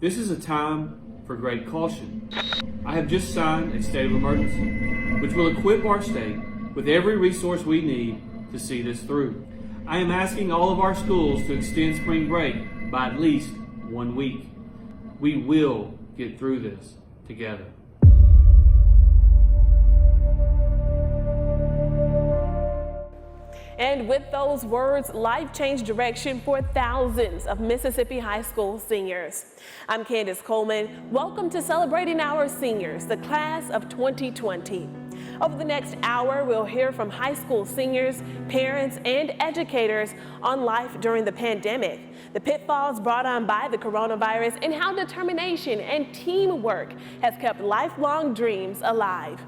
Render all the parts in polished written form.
This is a time for great caution. I have just signed a state of emergency, which will equip our state with every resource we need to see this through. I am asking all of our schools to extend spring break by at least 1 week. We will get through this together. And with those words, life changed direction for thousands of Mississippi high school seniors. I'm Candace Coleman. Welcome to Celebrating Our Seniors, the class of 2020. Over the next hour, we'll hear from high school seniors, parents, and educators on life during the pandemic, the pitfalls brought on by the coronavirus, and how determination and teamwork has kept lifelong dreams alive.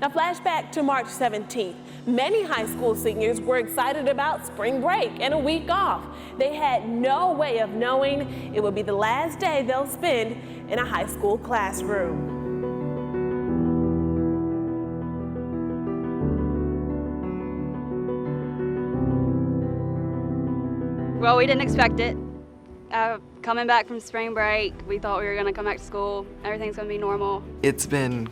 Now, flashback to March 17th. Many high school seniors were excited about spring break and a week off. They had no way of knowing it would be the last day they'll spend in a high school classroom. Well, we didn't expect it. Coming back from spring break, we thought we were going to come back to school. Everything's going to be normal. It's been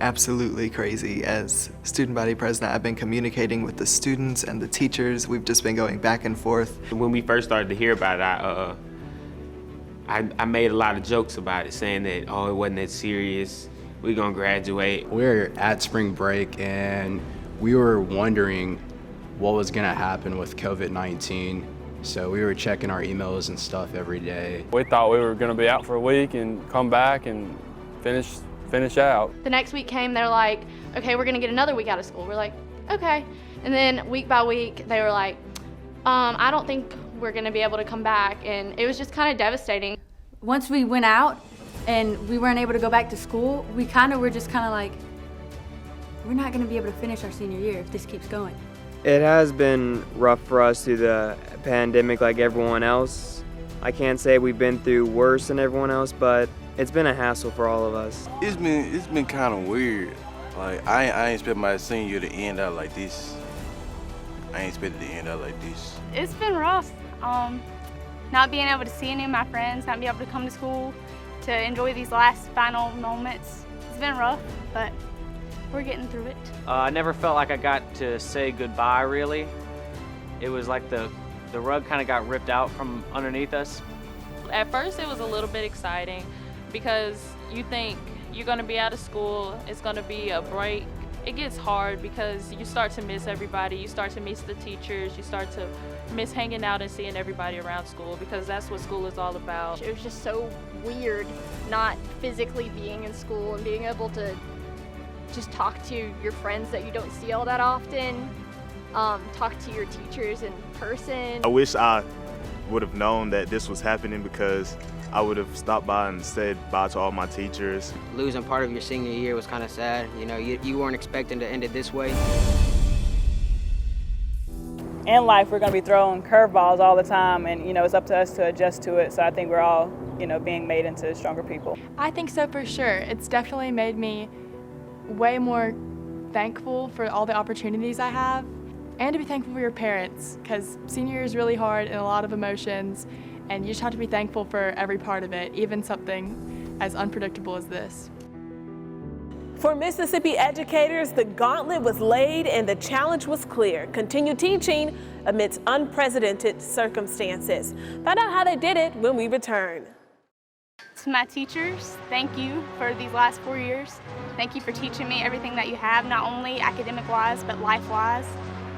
absolutely crazy. As student body president, I've been communicating with the students and the teachers. We've just been going back and forth. When we first started to hear about it, I made a lot of jokes about it, saying that, oh, it wasn't that serious. We're gonna graduate. We're at spring break and we were wondering what was gonna happen with COVID-19. So we were checking our emails and stuff every day. We thought we were gonna be out for a week and come back and finish out. The next week came, they're like, okay, we're gonna get another week out of school. We're like, okay. And then week by week, they were like, I don't think we're gonna be able to come back. And it was just kind of devastating. Once we went out and we weren't able to go back to school, we were just like, we're not gonna be able to finish our senior year if this keeps going. It has been rough for us through the pandemic like everyone else. I can't say we've been through worse than everyone else, but it's been a hassle for all of us. It's been kind of weird. Like I ain't expect my senior year to end out like this. I ain't expected to end out like this. It's been rough. Not being able to see any of my friends, not being able to come to school to enjoy these last final moments. It's been rough, but we're getting through it. I never felt like I got to say goodbye, really. It was like the rug kind of got ripped out from underneath us. At first it was a little bit exciting because you think you're going to be out of school, it's going to be a break. It gets hard because you start to miss everybody, you start to miss the teachers, you start to miss hanging out and seeing everybody around school because that's what school is all about. It was just so weird not physically being in school and being able to just talk to your friends that you don't see all that often, talk to your teachers in person. I wish I would have known that this was happening because I would have stopped by and said bye to all my teachers. Losing part of your senior year was kind of sad. You know, you weren't expecting to end it this way. In life, we're going to be throwing curveballs all the time, and you know, it's up to us to adjust to it. So I think we're all, you know, being made into stronger people. I think so for sure. It's definitely made me way more thankful for all the opportunities I have, and to be thankful for your parents, because senior year is really hard and a lot of emotions, and you just have to be thankful for every part of it, even something as unpredictable as this. For Mississippi educators, the gauntlet was laid and the challenge was clear: continue teaching amidst unprecedented circumstances. Find out how they did it when we return. To my teachers, thank you for these last 4 years. Thank you for teaching me everything that you have, not only academic-wise, but life-wise.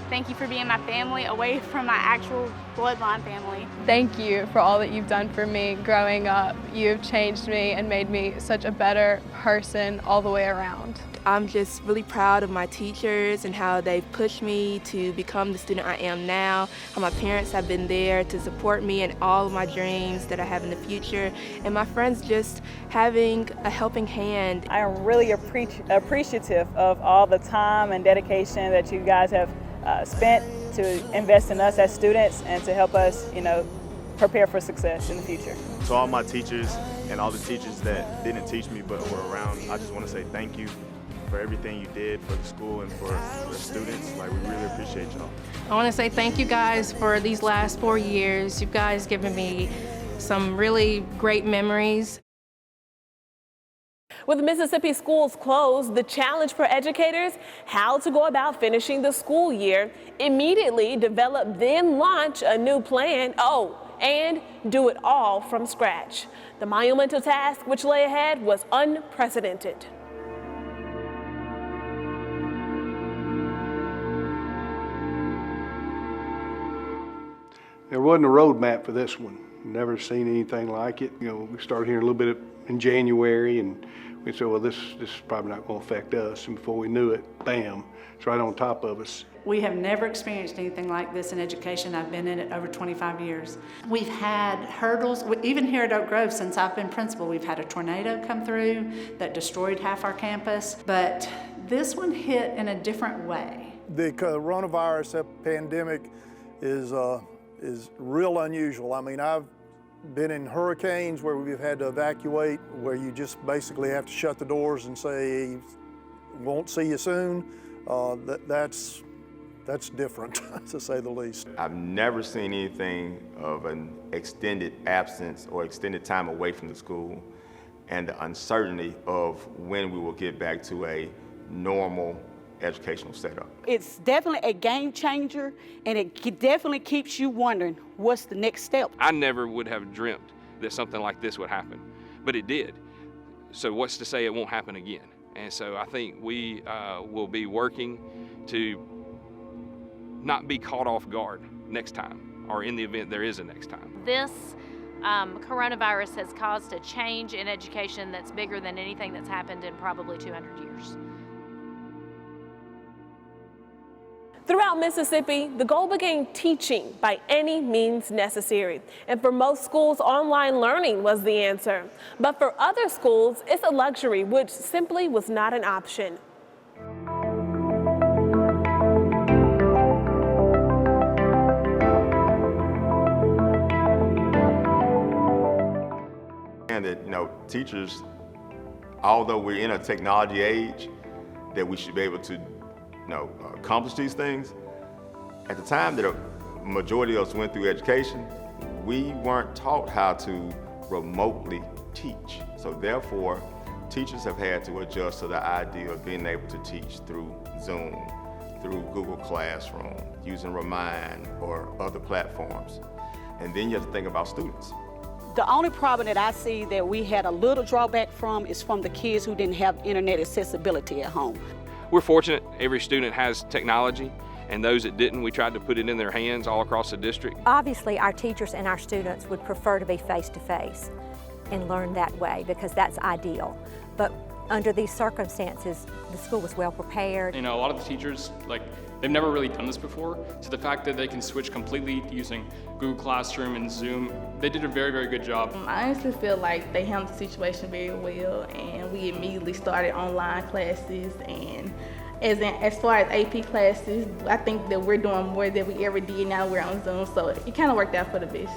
Thank you for being my family away from my actual bloodline family. Thank you for all that you've done for me growing up. You've changed me and made me such a better person all the way around. I'm just really proud of my teachers and how they've pushed me to become the student I am now, how my parents have been there to support me in all of my dreams that I have in the future, and my friends just having a helping hand. I am really appreciative of all the time and dedication that you guys have spent to invest in us as students and to help us, you know, prepare for success in the future. To all my teachers and all the teachers that didn't teach me but were around, I just want to say thank you for everything you did for the school and for the students. Like, we really appreciate y'all. I want to say thank you guys for these last 4 years. You guys given me some really great memories. With Mississippi schools closed, the challenge for educators, how to go about finishing the school year, immediately develop, then launch a new plan. And do it all from scratch. The monumental task which lay ahead was unprecedented. There wasn't a roadmap for this one. Never seen anything like it. You know, we started hearing a little bit in January, and we said, well, this is probably not going to affect us. And before we knew it, bam, it's right on top of us. We have never experienced anything like this in education. I've been in it over 25 years. We've had hurdles, even here at Oak Grove, since I've been principal, we've had a tornado come through that destroyed half our campus, but this one hit in a different way. The coronavirus pandemic is real unusual. I mean, I've been in hurricanes where we've had to evacuate, where you just basically have to shut the doors and say, won't see you soon. That's different, to say the least. I've never seen anything of an extended absence or extended time away from the school and the uncertainty of when we will get back to a normal educational setup. It's definitely a game changer, and it definitely keeps you wondering, what's the next step? I never would have dreamt that something like this would happen, but it did. So what's to say it won't happen again? And so I think we will be working to not be caught off guard next time, or in the event there is a next time. This coronavirus has caused a change in education that's bigger than anything that's happened in probably 200 years. Throughout Mississippi, the goal became teaching by any means necessary. And for most schools, online learning was the answer. But for other schools, it's a luxury which simply was not an option. And that, teachers, although we're in a technology age, that we should be able to accomplish these things. At the time that a majority of us went through education, we weren't taught how to remotely teach. So therefore, teachers have had to adjust to the idea of being able to teach through Zoom, through Google Classroom, using Remind or other platforms. And then you have to think about students. The only problem that I see that we had a little drawback from is from the kids who didn't have internet accessibility at home. We're fortunate every student has technology, and those that didn't, we tried to put it in their hands all across the district. Obviously, our teachers and our students would prefer to be face-to-face and learn that way because that's ideal. But under these circumstances, the school was well prepared. A lot of the teachers, they've never really done this before, so the fact that they can switch completely using Google Classroom and Zoom, they did a very, very good job. I honestly feel like they handled the situation very well, and we immediately started online classes, and as far as AP classes, I think that we're doing more than we ever did. Now we're on Zoom, so it kind of worked out for the best.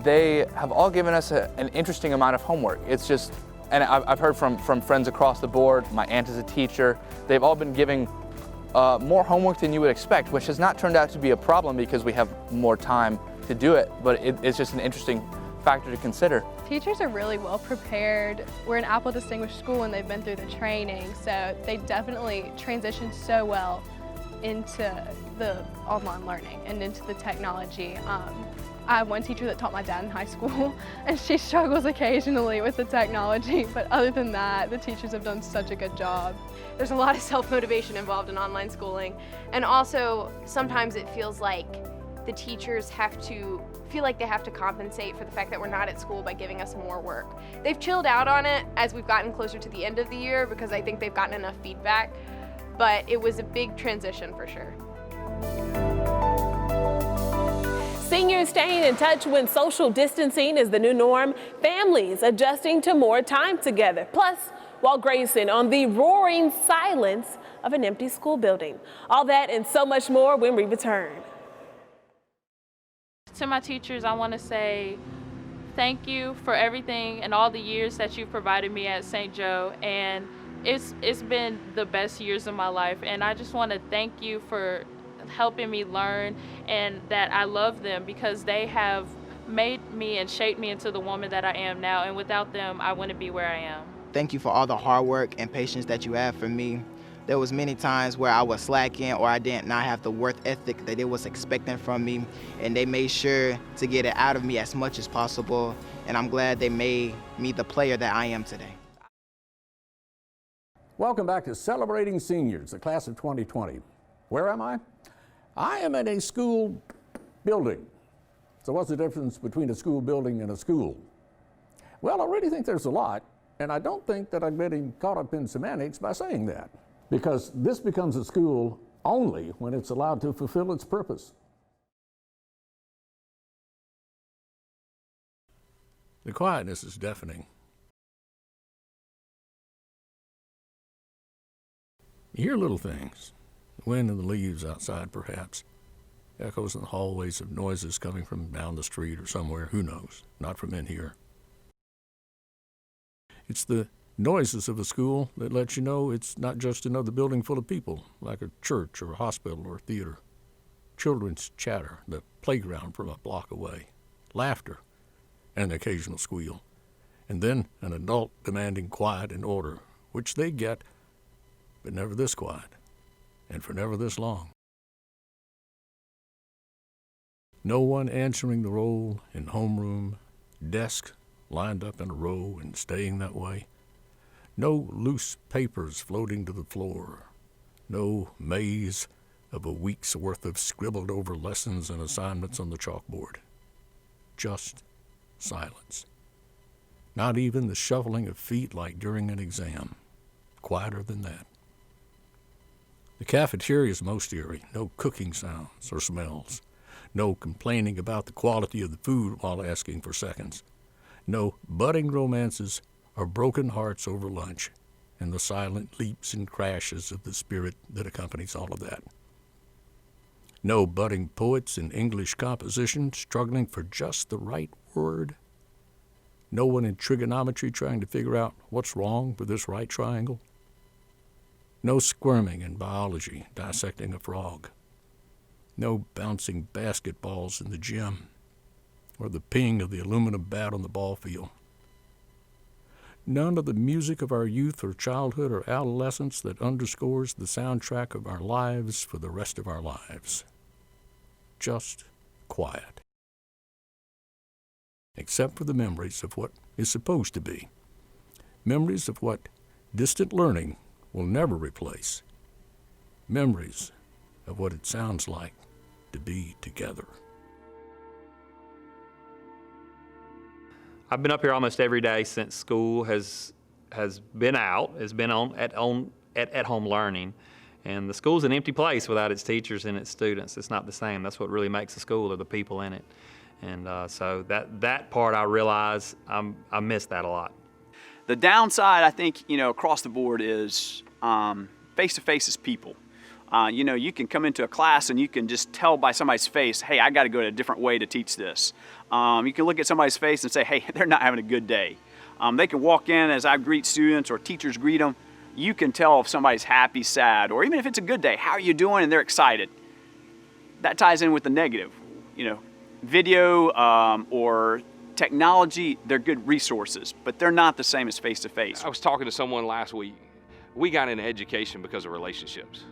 They have all given us an interesting amount of homework. It's just, and I've heard from friends across the board, my aunt is a teacher, they've all been giving more homework than you would expect, which has not turned out to be a problem because we have more time to do it, but it's just an interesting factor to consider. Teachers are really well prepared. We're an Apple Distinguished School and they've been through the training, so they definitely transitioned so well into the online learning and into the technology. I have one teacher that taught my dad in high school, and she struggles occasionally with the technology, but other than that, the teachers have done such a good job. There's a lot of self-motivation involved in online schooling, and also sometimes it feels like the teachers feel like they have to compensate for the fact that we're not at school by giving us more work. They've chilled out on it as we've gotten closer to the end of the year because I think they've gotten enough feedback, but it was a big transition for sure. Seniors staying in touch when social distancing is the new norm, families adjusting to more time together. Plus, while gracing on the roaring silence of an empty school building. All that and so much more when we return. To my teachers, I want to say thank you for everything and all the years that you've provided me at St. Joe, and it's been the best years of my life, and I just want to thank you for helping me learn and that I love them because they have made me and shaped me into the woman that I am now, and without them, I wouldn't be where I am. Thank you for all the hard work and patience that you have for me. There was many times where I was slacking or I did not have the work ethic that they was expecting from me, and they made sure to get it out of me as much as possible, and I'm glad they made me the player that I am today. Welcome back to Celebrating Seniors, the class of 2020. Where am I? I am in a school building. So what's the difference between a school building and a school? Well, I really think there's a lot, and I don't think that I'm getting caught up in semantics by saying that, because this becomes a school only when it's allowed to fulfill its purpose. The quietness is deafening. You hear little things, the wind in the leaves outside perhaps, echoes in the hallways of noises coming from down the street or somewhere, who knows, not from in here. It's the noises of a school that let you know it's not just another building full of people, like a church or a hospital or a theater. Children's chatter, the playground from a block away, laughter, and an occasional squeal, and then an adult demanding quiet and order, which they get, but never this quiet, and for never this long. No one answering the roll in homeroom, desks lined up in a row and staying that way. No loose papers floating to the floor. No maze of a week's worth of scribbled over lessons and assignments on the chalkboard. Just silence. Not even the shuffling of feet like during an exam. Quieter than that. The cafeteria is most eerie. No cooking sounds or smells. No complaining about the quality of the food while asking for seconds. No budding romances or broken hearts over lunch, and the silent leaps and crashes of the spirit that accompanies all of that. No budding poets in English composition struggling for just the right word. No one in trigonometry trying to figure out what's wrong with this right triangle. No squirming in biology dissecting a frog. No bouncing basketballs in the gym, or the ping of the aluminum bat on the ball field. None of the music of our youth or childhood or adolescence that underscores the soundtrack of our lives for the rest of our lives. Just quiet. Except for the memories of what is supposed to be. Memories of what distant learning will never replace. Memories of what it sounds like to be together. I've been up here almost every day since school has been out, has been at home learning. And the school's an empty place without its teachers and its students. It's not the same. That's what really makes a school, are the people in it. And so that part I realize I miss that a lot. The downside, I think, across the board is face-to-face is people. You can come into a class and you can just tell by somebody's face, hey, I got to go to a different way to teach this. You can look at somebody's face and say, hey, they're not having a good day. They can walk in as I greet students or teachers greet them. You can tell if somebody's happy, sad, or even if it's a good day, how are you doing? And they're excited. That ties in with the negative. Video or technology, they're good resources, but they're not the same as face-to-face. I was talking to someone last week. We got into education because of relationships.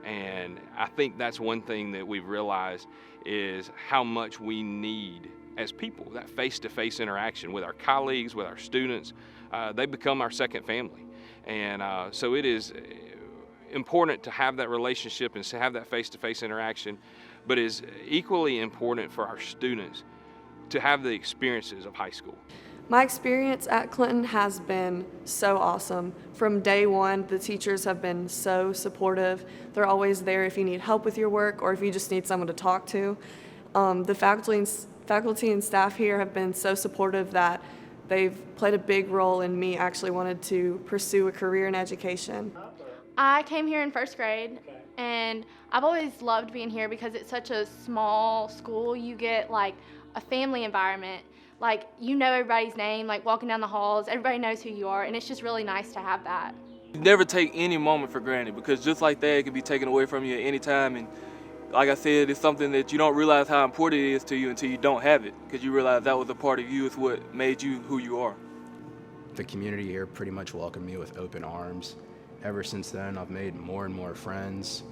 And I think that's one thing that we've realized is how much we need as people, that face-to-face interaction with our colleagues, with our students. They become our second family. And so it is important to have that relationship and to have that face-to-face interaction, but is equally important for our students to have the experiences of high school. My experience at Clinton has been so awesome. From day one, the teachers have been so supportive. They're always there if you need help with your work or if you just need someone to talk to. The faculty and staff here have been so supportive that they've played a big role in me actually wanting to pursue a career in education. I came here in first grade, and I've always loved being here because it's such a small school. You get like a family environment. Like, everybody's name, like walking down the halls, everybody knows who you are, and it's just really nice to have that. You never take any moment for granted, because just like that, it can be taken away from you at any time, and like I said, it's something that you don't realize how important it is to you until you don't have it, because you realize that was a part of you, is what made you who you are. The community here pretty much welcomed me with open arms. Ever since then, I've made more and more friends.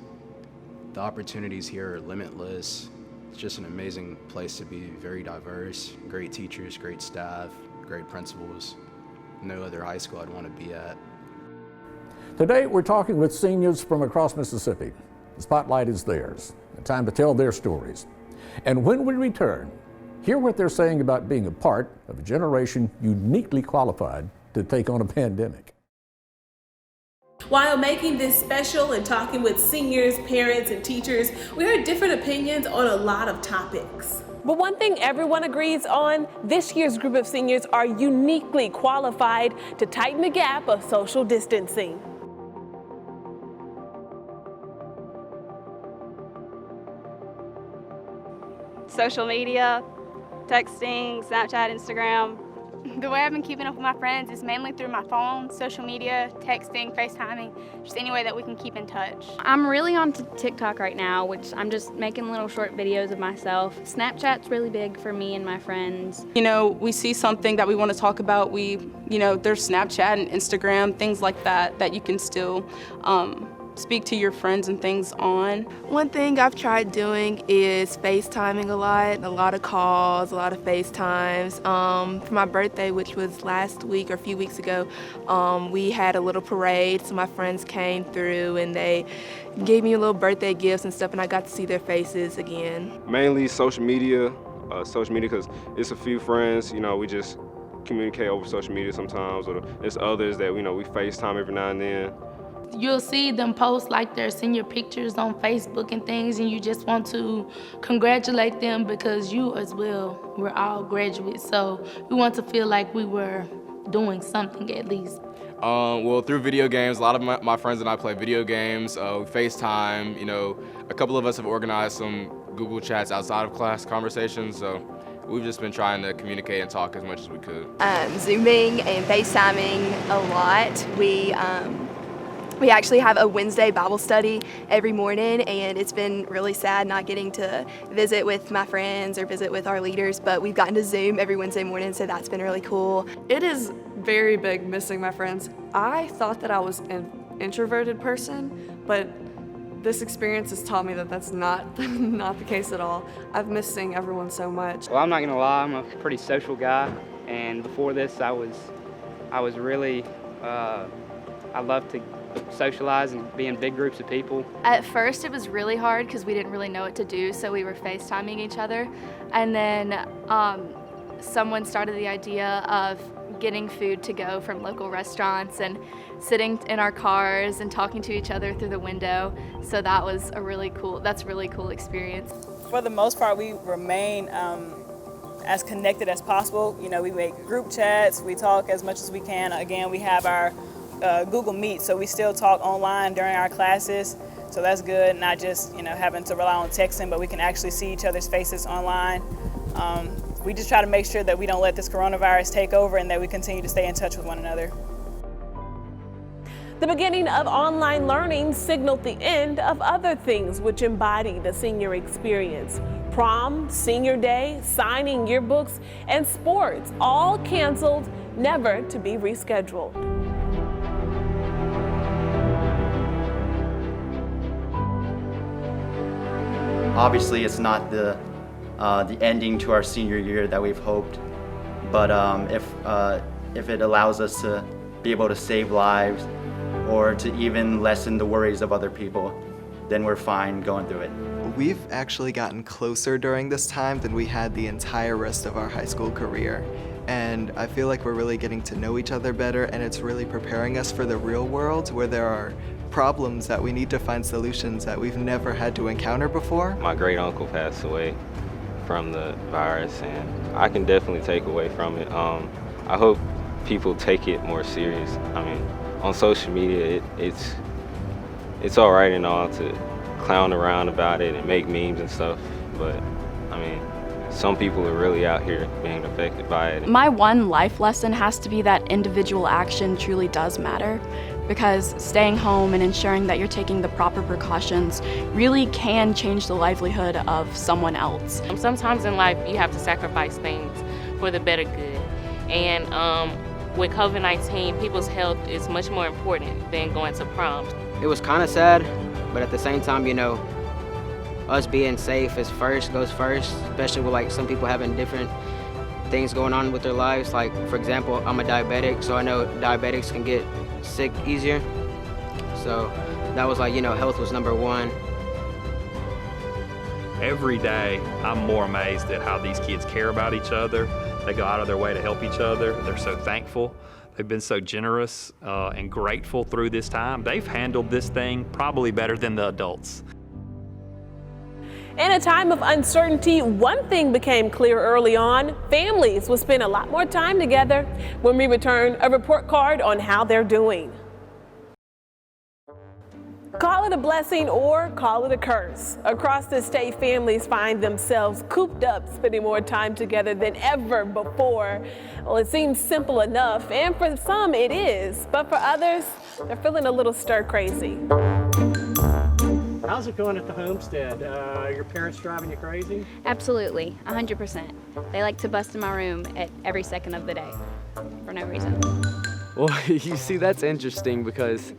The opportunities here are limitless. It's just an amazing place to be, very diverse, great teachers, great staff, great principals. No other high school I'd want to be at. Today, we're talking with seniors from across Mississippi. The spotlight is theirs, a time to tell their stories. And when we return, hear what they're saying about being a part of a generation uniquely qualified to take on a pandemic. While making this special and talking with seniors, parents, and teachers, we heard different opinions on a lot of topics. But one thing everyone agrees on, this year's group of seniors are uniquely qualified to tighten the gap of social distancing. Social media, texting, Snapchat, Instagram. The way I've been keeping up with my friends is mainly through my phone, social media, texting, FaceTiming, just any way that we can keep in touch. I'm really on TikTok right now, which I'm just making little short videos of myself. Snapchat's really big for me and my friends. You know, we see something that we want to talk about, there's Snapchat and Instagram, things like that, that you can still speak to your friends and things on. One thing I've tried doing is FaceTiming a lot of calls, a lot of FaceTimes. For my birthday, which was last week or a few weeks ago, we had a little parade, so my friends came through and they gave me a little birthday gifts and stuff, and I got to see their faces again. Mainly social media because it's a few friends, we just communicate over social media sometimes, or there's others that, we FaceTime every now and then. You'll see them post like their senior pictures on Facebook and things, and you just want to congratulate them because you as well, we're all graduates, so we want to feel like we were doing something at least. Well, through video games, a lot of my friends and I play video games, we FaceTime, a couple of us have organized some Google Chats outside of class conversations, so we've just been trying to communicate and talk as much as we could. Zooming and FaceTiming a lot. We actually have a Wednesday Bible study every morning, and it's been really sad not getting to visit with my friends or visit with our leaders, but we've gotten to Zoom every Wednesday morning, so that's been really cool. It is very big missing my friends. I thought that I was an introverted person, but this experience has taught me that that's not the case at all. I've missed seeing everyone so much. Well, I'm not gonna lie, I'm a pretty social guy, and before this I was really, I love to socialize and be in big groups of people. At first it was really hard because we didn't really know what to do, so we were FaceTiming each other. And then someone started the idea of getting food to go from local restaurants and sitting in our cars and talking to each other through the window. So that's a really cool experience. For the most part, we remain as connected as possible. We make group chats, we talk as much as we can. Again, we have our Google Meet, so we still talk online during our classes, so that's good, not just having to rely on texting, but we can actually see each other's faces online. We just try to make sure that we don't let this coronavirus take over and that we continue to stay in touch with one another. The beginning of online learning signaled the end of other things which embody the senior experience. Prom, senior day, signing yearbooks, and sports all canceled, never to be rescheduled. Obviously, it's not the ending to our senior year that we've hoped, but if it allows us to be able to save lives or to even lessen the worries of other people, then we're fine going through it. We've actually gotten closer during this time than we had the entire rest of our high school career. And I feel like we're really getting to know each other better, and it's really preparing us for the real world where there are problems that we need to find solutions that we've never had to encounter before. My great uncle passed away from the virus, and I can definitely take away from it. I hope people take it more serious. I mean, on social media, it's all right and all to clown around about it and make memes and stuff, but I mean, some people are really out here being affected by it. My one life lesson has to be that individual action truly does matter, because staying home and ensuring that you're taking the proper precautions really can change the livelihood of someone else. Sometimes in life you have to sacrifice things for the better good. And with COVID-19, people's health is much more important than going to prom. It was kind of sad, but at the same time, you know, us being safe goes first, especially with like some people having different things going on with their lives. Like, for example, I'm a diabetic, so I know diabetics can get sick easier. So that was like, you know, health was number one. Every day, I'm more amazed at how these kids care about each other. They go out of their way to help each other. They're so thankful. They've been so generous and grateful through this time. They've handled this thing probably better than the adults. In a time of uncertainty, one thing became clear early on: families will spend a lot more time together. When we return, a report card on how they're doing. Call it a blessing or call it a curse. Across the state, families find themselves cooped up, spending more time together than ever before. Well, it seems simple enough, and for some it is, but for others, they're feeling a little stir crazy. How's it going at the homestead? Your parents driving you crazy? Absolutely, 100%. They like to bust in my room at every second of the day for no reason. Well, you see, that's interesting because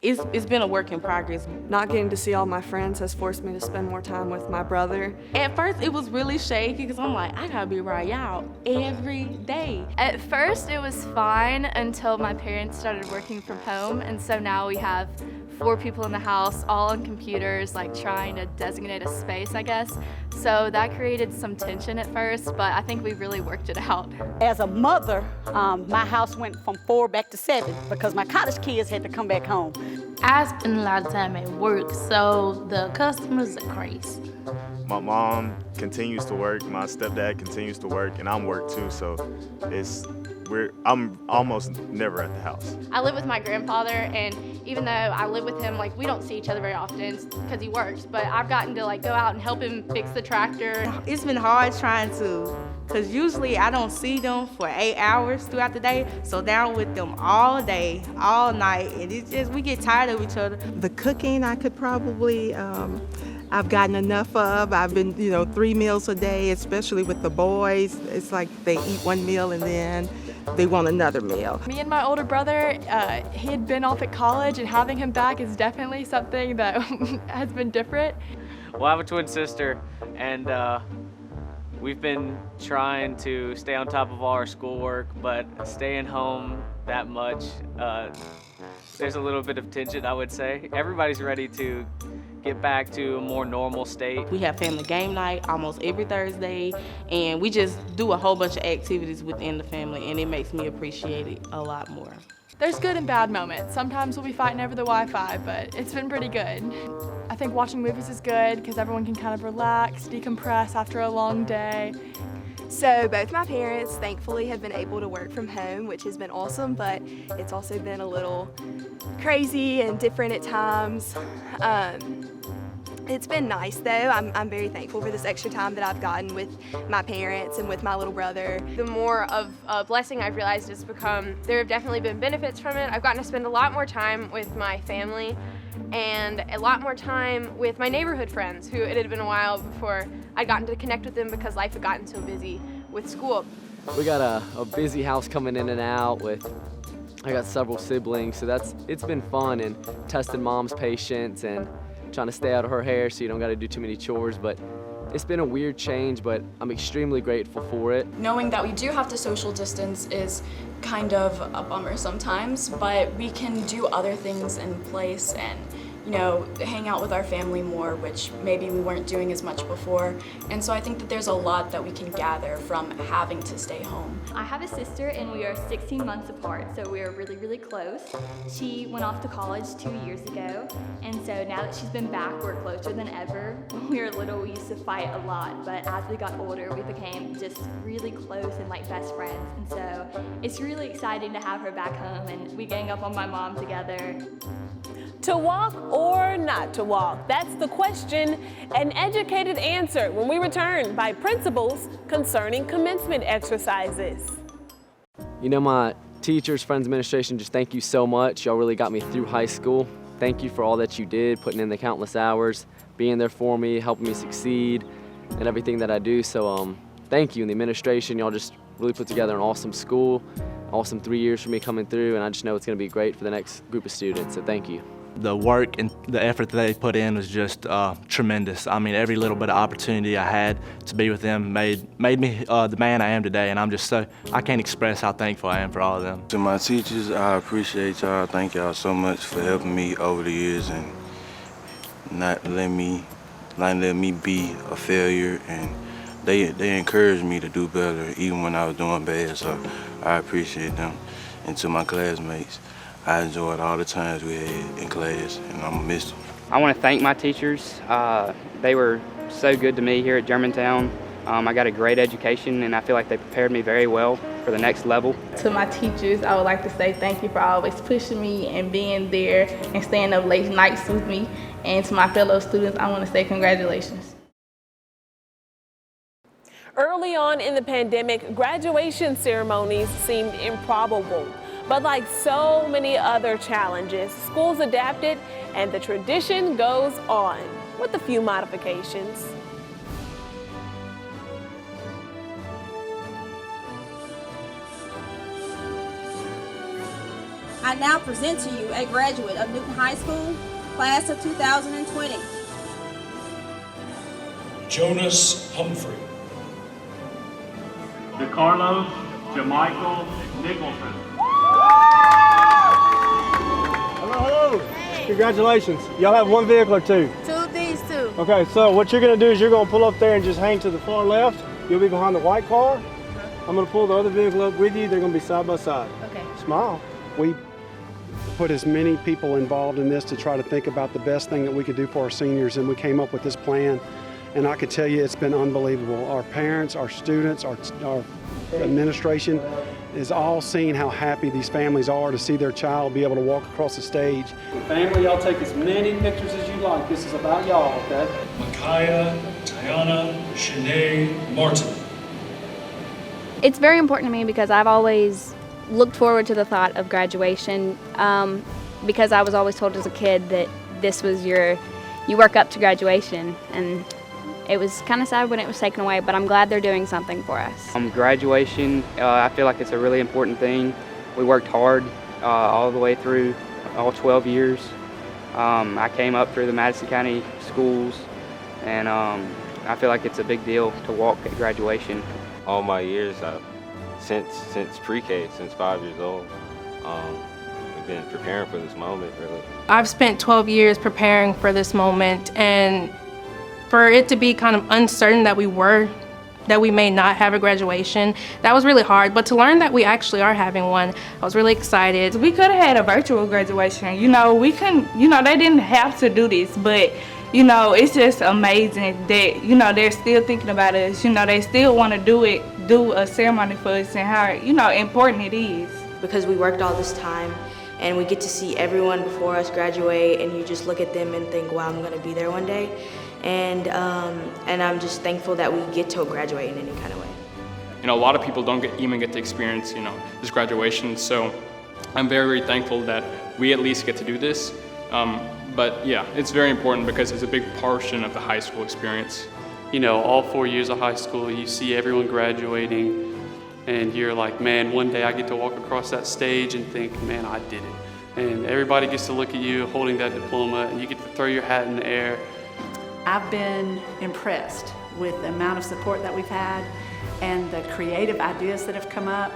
It's been a work in progress. Not getting to see all my friends has forced me to spend more time with my brother. At first, it was really shaky because I'm like, I gotta be around y'all every day. At first, it was fine until my parents started working from home, and so now we have 4 people in the house, all on computers, like trying to designate a space, I guess. So that created some tension at first, but I think we really worked it out. As a mother, my house went from 4 back to 7 because my college kids had to come back home. I spend a lot of time at work, so the customers are crazy. My mom continues to work, my stepdad continues to work, and I'm work too, so I'm almost never at the house. I live with my grandfather, and even though I live with him, like, we don't see each other very often because he works, but I've gotten to like go out and help him fix the tractor. It's been hard trying to, because usually I don't see them for 8 hours throughout the day, so now I'm with them all day, all night, and it's just, we get tired of each other. The cooking I could probably, I've gotten enough of. I've been, 3 meals a day, especially with the boys. It's like they eat 1 meal and then they want another meal. Me and my older brother, he had been off at college, and having him back is definitely something that has been different. Well, I have a twin sister, and we've been trying to stay on top of all our schoolwork, but staying home that much, there's a little bit of tension, I would say. Everybody's ready to get back to a more normal state. We have family game night almost every Thursday, and we just do a whole bunch of activities within the family, and it makes me appreciate it a lot more. There's good and bad moments. Sometimes we'll be fighting over the Wi-Fi, but it's been pretty good. I think watching movies is good because everyone can kind of relax, decompress after a long day. So both my parents thankfully have been able to work from home, which has been awesome, but it's also been a little crazy and different at times. It's been nice though. I'm very thankful for this extra time that I've gotten with my parents and with my little brother. The more of a blessing I've realized it's become, there have definitely been benefits from it. I've gotten to spend a lot more time with my family and a lot more time with my neighborhood friends, who it had been a while before I'd gotten to connect with them because life had gotten so busy with school. we got a busy house coming in and out I got several siblings, so it's been fun and testing mom's patience and trying to stay out of her hair so you don't got to do too many chores, but it's been a weird change, but I'm extremely grateful for it. Knowing that we do have to social distance is kind of a bummer sometimes, but we can do other things in place and you know, hang out with our family more, which maybe we weren't doing as much before. And so I think that there's a lot that we can gather from having to stay home. I have a sister and we are 16 months apart, so we are really, really close. She went off to college 2 years ago, and so now that she's been back, we're closer than ever. When we were little, we used to fight a lot, but as we got older, we became just really close and like best friends. And so it's really exciting to have her back home, and we gang up on my mom together. To walk or not to walk? That's the question. An educated answer when we return by principals concerning commencement exercises. You know, my teachers, friends, administration, just thank you so much. Y'all really got me through high school. Thank you for all that you did, putting in the countless hours, being there for me, helping me succeed in everything that I do. So thank you. And the administration, y'all just really put together an awesome school, awesome 3 years for me coming through, and I just know it's going to be great for the next group of students. So thank you. The work and the effort that they put in was just tremendous. I mean, every little bit of opportunity I had to be with them made me the man I am today, and I can't express how thankful I am for all of them. To my teachers, I appreciate y'all. Thank y'all so much for helping me over the years and not letting me be a failure, and they encouraged me to do better even when I was doing bad, so I appreciate them. And to my classmates, I enjoyed all the times we had in class, and I'm gonna miss them. I want to thank my teachers. They were so good to me here at Germantown. I got a great education, and I feel like they prepared me very well for the next level. To my teachers, I would like to say thank you for always pushing me and being there and staying up late nights with me. And to my fellow students, I want to say congratulations. Early on in the pandemic, graduation ceremonies seemed improbable. But like so many other challenges, schools adapted and the tradition goes on with a few modifications. I now present to you a graduate of Newton High School, class of 2020. Jonas Humphrey. DeCarlos Jamichael Nicholson. Hello. Hey. Congratulations. Y'all have one vehicle or two? Two of these two. Okay, so what you're gonna do is you're gonna pull up there and just hang to the far left. You'll be behind the white car. I'm gonna pull the other vehicle up with you. They're gonna be side by side. Okay. Smile. We put as many people involved in this to try to think about the best thing that we could do for our seniors, and we came up with this plan. And I can tell you it's been unbelievable. Our parents, our students, our administration is all seeing how happy these families are to see their child be able to walk across the stage. Family, y'all take as many pictures as you like. This is about y'all, okay? Micaiah, Tiana, Shanae, Martin. It's very important to me because I've always looked forward to the thought of graduation because I was always told as a kid that this was you work up to graduation, and it was kind of sad when it was taken away, but I'm glad they're doing something for us. Graduation, I feel like it's a really important thing. We worked hard all the way through all 12 years. I came up through the Madison County schools, and I feel like it's a big deal to walk at graduation. All my years, since pre-K, since 5 years old, we've been preparing for this moment, really. I've spent 12 years preparing for this moment, and for it to be kind of uncertain that we may not have a graduation, that was really hard. But to learn that we actually are having one, I was really excited. We could have had a virtual graduation. You know, we couldn't, you know, they didn't have to do this, but you know, it's just amazing that, you know, they're still thinking about us. You know, they still want to do a ceremony for us, and how, you know, important it is. Because we worked all this time and we get to see everyone before us graduate, and you just look at them and think, wow, I'm going to be there one day. And I'm just thankful that we get to graduate in any kind of way. You know, a lot of people don't even get to experience, you know, this graduation. So I'm very, very thankful that we at least get to do this. But yeah, it's very important because it's a big portion of the high school experience. You know, all 4 years of high school, you see everyone graduating, and you're like, man, one day I get to walk across that stage and think, man, I did it. And everybody gets to look at you holding that diploma, and you get to throw your hat in the air. I've been impressed with the amount of support that we've had and the creative ideas that have come up.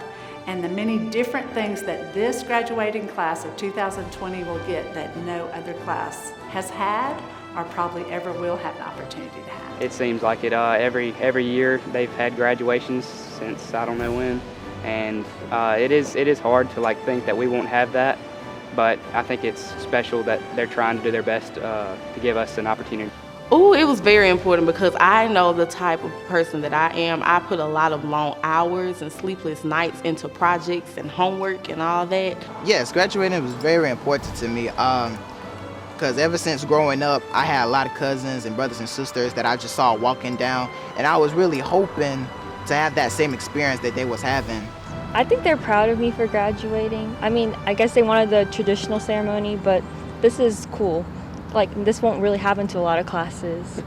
and the many different things that this graduating class of 2020 will get that no other class has had or probably ever will have an opportunity to have. It seems like it every year they've had graduations since I don't know when, and it is hard to think that we won't have that, but I think it's special that they're trying to do their best to give us an opportunity. Oh, it was very important because I know the type of person that I am. I put a lot of long hours and sleepless nights into projects and homework and all that. Yes, graduating was very important to me because ever since growing up, I had a lot of cousins and brothers and sisters that I just saw walking down, and I was really hoping to have that same experience that they was having. I think they're proud of me for graduating. I mean, I guess they wanted the traditional ceremony, but this is cool. This won't really happen to a lot of classes.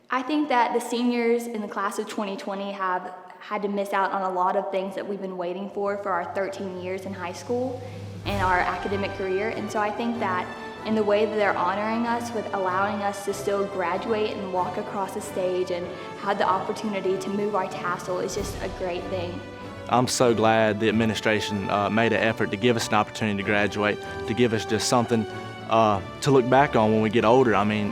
I think that the seniors in the class of 2020 have had to miss out on a lot of things that we've been waiting for our 13 years in high school and our academic career. And so I think that in the way that they're honoring us with allowing us to still graduate and walk across the stage and have the opportunity to move our tassel is just a great thing. I'm so glad the administration made an effort to give us an opportunity to graduate, to give us just something to look back on when we get older. I mean,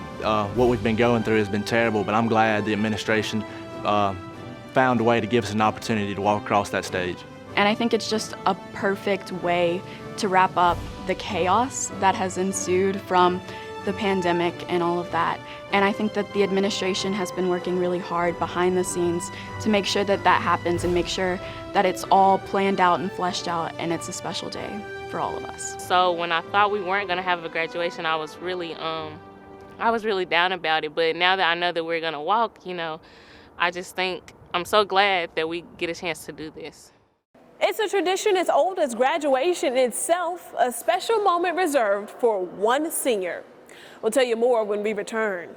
what we've been going through has been terrible, but I'm glad the administration found a way to give us an opportunity to walk across that stage. And I think it's just a perfect way to wrap up the chaos that has ensued from the pandemic and all of that. And I think that the administration has been working really hard behind the scenes to make sure that that happens and make sure that it's all planned out and fleshed out, and it's a special day for all of us. So when I thought we weren't gonna have a graduation, I was really down about it. But now that I know that we're gonna walk, I just think I'm so glad that we get a chance to do this. It's a tradition as old as graduation itself, a special moment reserved for one senior. We'll tell you more when we return.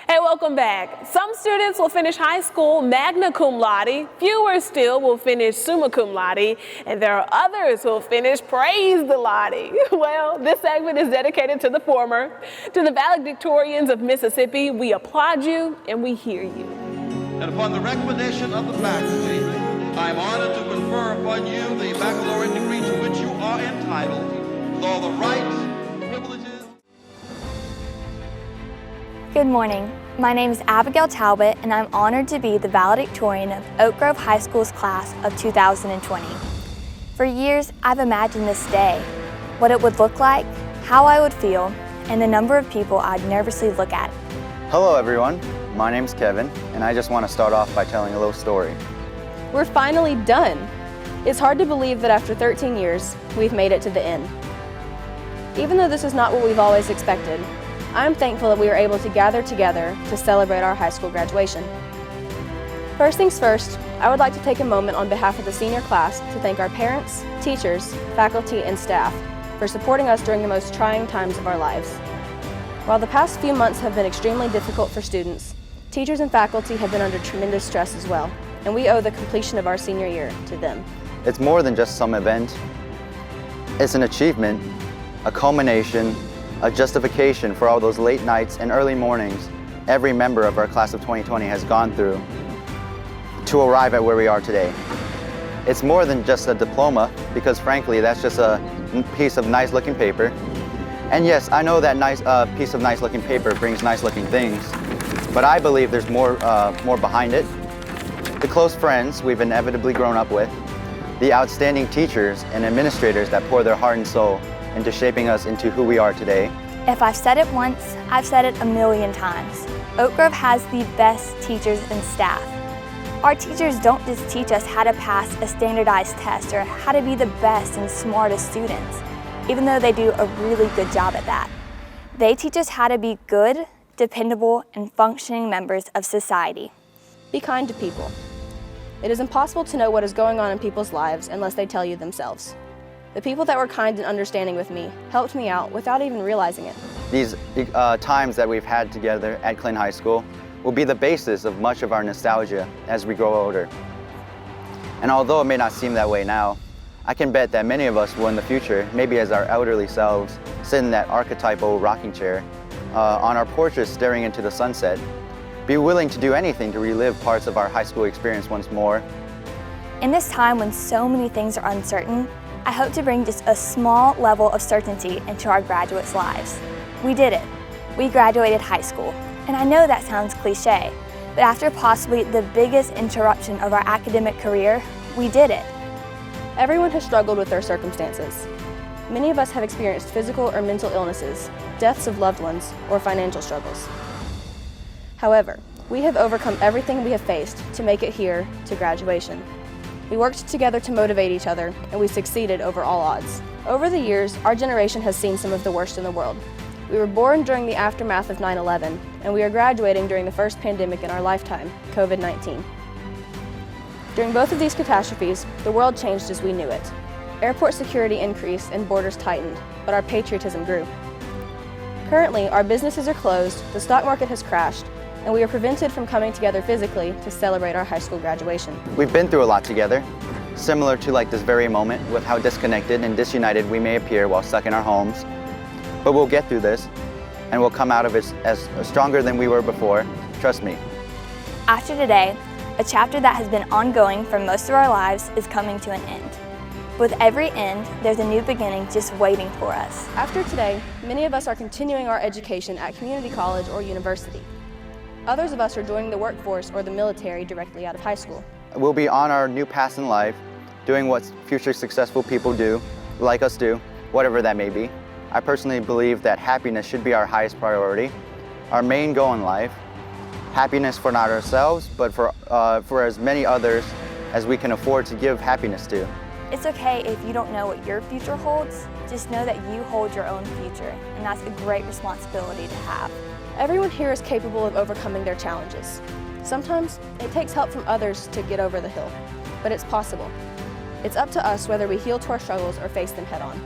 Hey, welcome back. Some students will finish high school magna cum laude, fewer still will finish summa cum laude, and there are others who will finish praise the laude. Well, this segment is dedicated to the former. To the valedictorians of Mississippi, we applaud you and we hear you. And upon the recommendation of the faculty, I am honored to confer upon you the baccalaureate degree to which you are entitled with all the rights, privileges. Good morning. My name is Abigail Talbot, and I'm honored to be the valedictorian of Oak Grove High School's class of 2020. For years, I've imagined this day, what it would look like, how I would feel, and the number of people I'd nervously look at. Hello everyone, my name's Kevin, and I just want to start off by telling a little story. We're finally done. It's hard to believe that after 13 years, we've made it to the end. Even though this is not what we've always expected, I'm thankful that we were able to gather together to celebrate our high school graduation. First things first, I would like to take a moment on behalf of the senior class to thank our parents, teachers, faculty, and staff for supporting us during the most trying times of our lives. While the past few months have been extremely difficult for students, teachers and faculty have been under tremendous stress as well, and we owe the completion of our senior year to them. It's more than just some event. It's an achievement, a culmination, a justification for all those late nights and early mornings every member of our class of 2020 has gone through to arrive at where we are today. It's more than just a diploma, because frankly, that's just a piece of nice looking paper. And yes, I know that nice piece of nice looking paper brings nice looking things, but I believe there's more behind it. The close friends we've inevitably grown up with, the outstanding teachers and administrators that pour their heart and soul into shaping us into who we are today. If I've said it once, I've said it a million times. Oak Grove has the best teachers and staff. Our teachers don't just teach us how to pass a standardized test or how to be the best and smartest students, even though they do a really good job at that. They teach us how to be good, dependable, and functioning members of society. Be kind to people. It is impossible to know what is going on in people's lives unless they tell you themselves. The people that were kind and understanding with me helped me out without even realizing it. These times that we've had together at Clinton High School will be the basis of much of our nostalgia as we grow older. And although it may not seem that way now, I can bet that many of us will in the future, maybe as our elderly selves, sit in that archetypal rocking chair on our porches staring into the sunset, be willing to do anything to relive parts of our high school experience once more. In this time when so many things are uncertain, I hope to bring just a small level of certainty into our graduates' lives. We did it. We graduated high school. And I know that sounds cliche, but after possibly the biggest interruption of our academic career, we did it. Everyone has struggled with their circumstances. Many of us have experienced physical or mental illnesses, deaths of loved ones, or financial struggles. However, we have overcome everything we have faced to make it here to graduation. We worked together to motivate each other, and we succeeded over all odds. Over the years, our generation has seen some of the worst in the world. We were born during the aftermath of 9/11, and we are graduating during the first pandemic in our lifetime, COVID-19. During both of these catastrophes, the world changed as we knew it. Airport security increased and borders tightened, but our patriotism grew. Currently, our businesses are closed, the stock market has crashed, and we are prevented from coming together physically to celebrate our high school graduation. We've been through a lot together, similar to like this very moment with how disconnected and disunited we may appear while stuck in our homes. But we'll get through this, and we'll come out of it as stronger than we were before. Trust me. After today, a chapter that has been ongoing for most of our lives is coming to an end. With every end, there's a new beginning just waiting for us. After today, many of us are continuing our education at community college or university. Others of us are joining the workforce or the military directly out of high school. We'll be on our new path in life, doing what future successful people do, like us do, whatever that may be. I personally believe that happiness should be our highest priority, our main goal in life. Happiness for not ourselves, but for as many others as we can afford to give happiness to. It's okay if you don't know what your future holds, just know that you hold your own future, and that's a great responsibility to have. Everyone here is capable of overcoming their challenges. Sometimes it takes help from others to get over the hill, but it's possible. It's up to us whether we heal to our struggles or face them head on.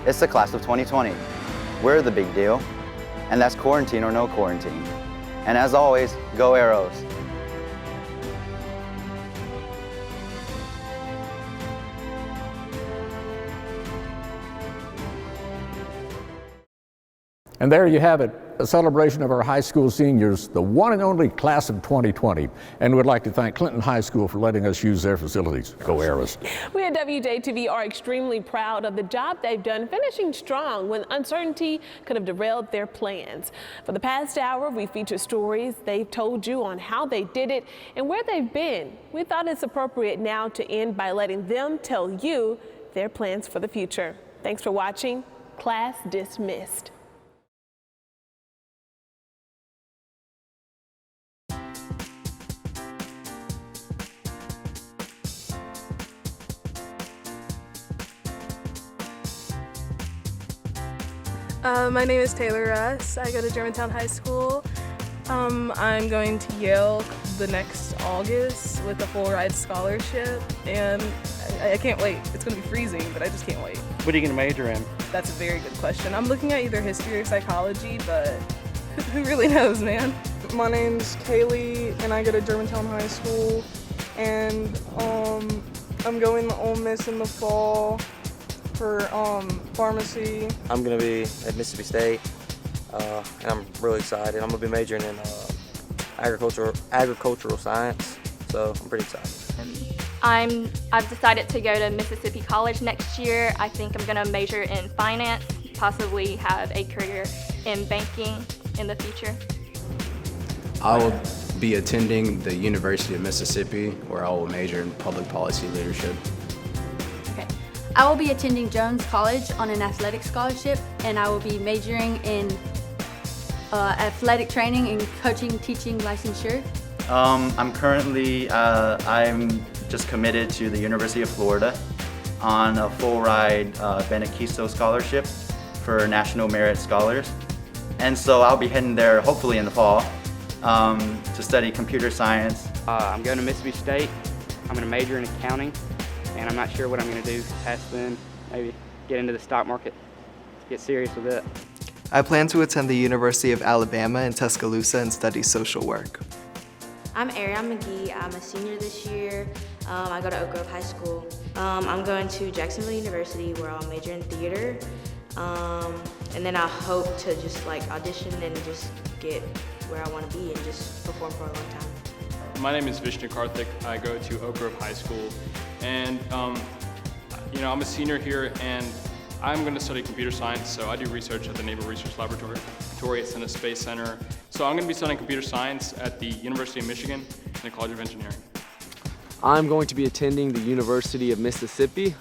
It's the class of 2020. We're the big deal, and that's quarantine or no quarantine. And as always, go Arrows. And there you have it, a celebration of our high school seniors, the one and only class of 2020. And we'd like to thank Clinton High School for letting us use their facilities. Go Arrows. We at WJTV are extremely proud of the job they've done, finishing strong when uncertainty could have derailed their plans. For the past hour, we featured stories they've told you on how they did it and where they've been. We thought it's appropriate now to end by letting them tell you their plans for the future. Thanks for watching. Class dismissed. My name is Taylor Russ. I go to Germantown High School. I'm going to Yale the next August with a full ride scholarship, and I can't wait. It's going to be freezing, but I just can't wait. What are you going to major in? That's a very good question. I'm looking at either history or psychology, but who really knows, man? My name's Kaylee, and I go to Germantown High School, and I'm going to Ole Miss in the fall for pharmacy. I'm going to be at Mississippi State, and I'm really excited. I'm going to be majoring in agricultural science, so I'm pretty excited. I've decided to go to Mississippi College next year. I think I'm going to major in finance, possibly have a career in banking in the future. I will be attending the University of Mississippi, where I will major in public policy leadership. I will be attending Jones College on an athletic scholarship, and I will be majoring in athletic training and coaching, teaching licensure. I'm currently, I'm just committed to the University of Florida on a full ride Benequisto scholarship for National Merit Scholars. And so I'll be heading there hopefully in the fall to study computer science. I'm going to Mississippi State. I'm going to major in accounting, and I'm not sure what I'm going to do past then. Maybe get into the stock market, get serious with it. I plan to attend the University of Alabama in Tuscaloosa and study social work. I'm Ariane McGee. I'm a senior this year. I go to Oak Grove High School. I'm going to Jacksonville University where I'll major in theater. And then I hope to just like audition and just get where I want to be and just perform for a long time. My name is Vishnu Karthik. I go to Oak Grove High School, and I'm a senior here, and I'm going to study computer science. So I do research at the Naval Research Laboratory at Stennis Space Center. So I'm going to be studying computer science at the University of Michigan in the College of Engineering. I'm going to be attending the University of Mississippi.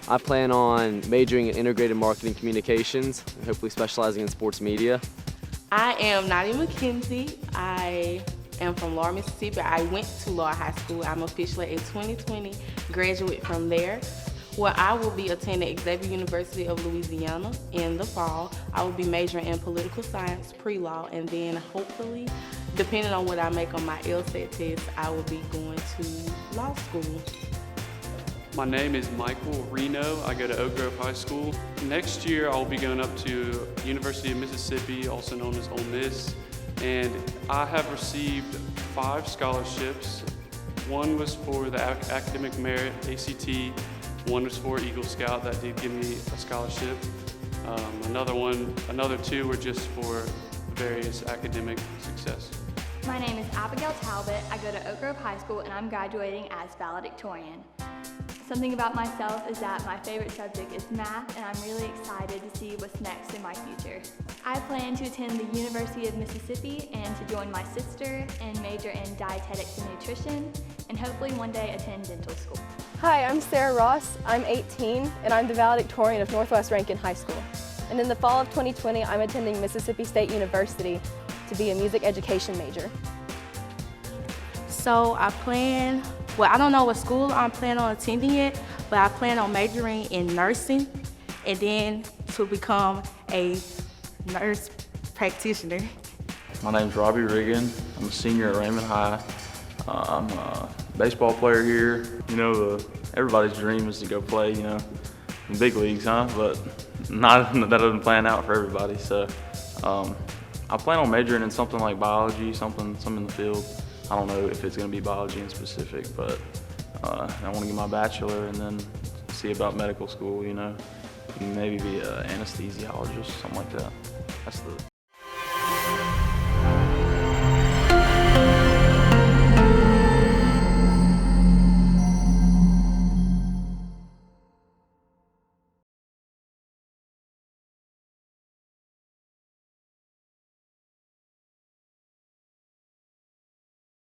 I plan on majoring in integrated marketing communications and hopefully specializing in sports media. I am Nadia McKenzie. I am from Laura, Mississippi. I went to Laura High School. I'm officially a 2020 graduate from there, where I will be attending Xavier University of Louisiana in the fall. I will be majoring in political science, pre-law, and then hopefully, depending on what I make on my LSAT test, I will be going to law school. My name is Michael Reno. I go to Oak Grove High School. Next year, I'll be going up to University of Mississippi, also known as Ole Miss, and I have received 5 scholarships. One was for the Academic Merit, ACT. One was for Eagle Scout, that did give me a scholarship. Another 2 were just for various academic success. My name is Abigail Talbot. I go to Oak Grove High School and I'm graduating as valedictorian. Something about myself is that my favorite subject is math, and I'm really excited to see what's next in my future. I plan to attend the University of Mississippi and to join my sister and major in dietetics and nutrition, and hopefully one day attend dental school. Hi, I'm Sarah Ross. I'm 18 and I'm the valedictorian of Northwest Rankin High School. And in the fall of 2020, I'm attending Mississippi State University to be a music education major. So I don't know what school I'm planning on attending yet, but I plan on majoring in nursing and then to become a nurse practitioner. My name's Robbie Riggin. I'm a senior at Raymond High. I'm a baseball player here. Everybody's dream is to go play, in the big leagues, huh? But that doesn't plan out for everybody. So I plan on majoring in something like biology, something in the field. I don't know if it's going to be biology in specific, but I want to get my bachelor and then see about medical school, maybe be an anesthesiologist, something like that. That's the